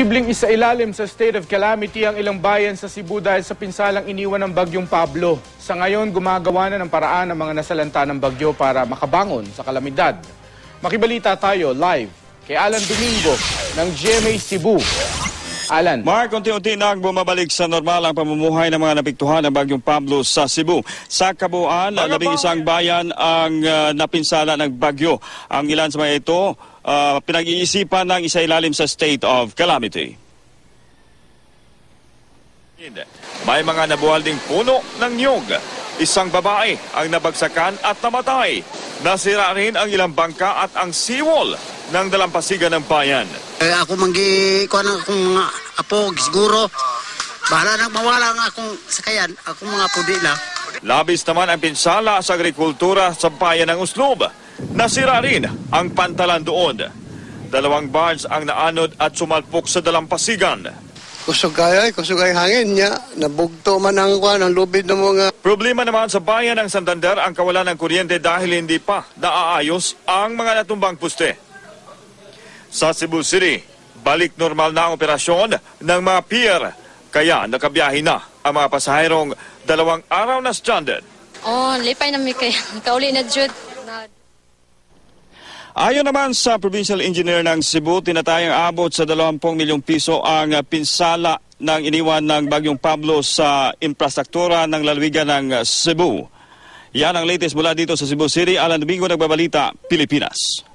Posibleng isailalim sa state of calamity ang ilang bayan sa Cebu dahil sa pinsalang iniwan ng bagyong Pablo. Sa ngayon, gumagawa na ng paraan ang mga nasalanta ng bagyo para makabangon sa kalamidad. Makibalita tayo live kay Alan Domingo ng GMA Cebu. Alan. Mark, unti-unti na bumabalik sa normal ang pamumuhay ng mga napiktuhan ng bagyong Pablo sa Cebu. Sa kabuuan, 11 bayan ang napinsala ng bagyo. Ang ilan sa mga ito, pinag-iisipan ng isailalim sa state of calamity. May mga nabuhal ding puno ng niyog. Isang babae ang nabagsakan at namatay. Nasira rin ang ilang bangka at ang seawall ng dalampasigan ng bayan. Ako kuha ng akong mga apo, siguro. Bahala nang mawala ang akong sakayan, akong mga pudi na. Labis naman ang pinsala sa agrikultura sa bayan ng Uslob. Nasira rin ang pantalan doon. 2 barns ang naanod at sumalpok sa dalampasigan. Kusog ay hangin niya. Nabugto man ang lubid ng mga... Problema naman sa bayan ng Santander ang kawalan ng kuryente dahil hindi pa naaayos ang mga natumbang puste. Sa Cebu City, balik normal na ang operasyon ng mga pier. Kaya nakabiyahe na ang mga pasaherong 2 araw na stranded. Lipay na may kauli na jud. Ayon naman sa Provincial Engineer ng Cebu, tinatayang abot sa 20 milyong piso ang pinsala ng iniwan ng bagyong Pablo sa infrastruktura ng lalawigan ng Cebu. Yan ang latest mula dito sa Cebu City. Alan Domingo, Nagbabalita, Pilipinas.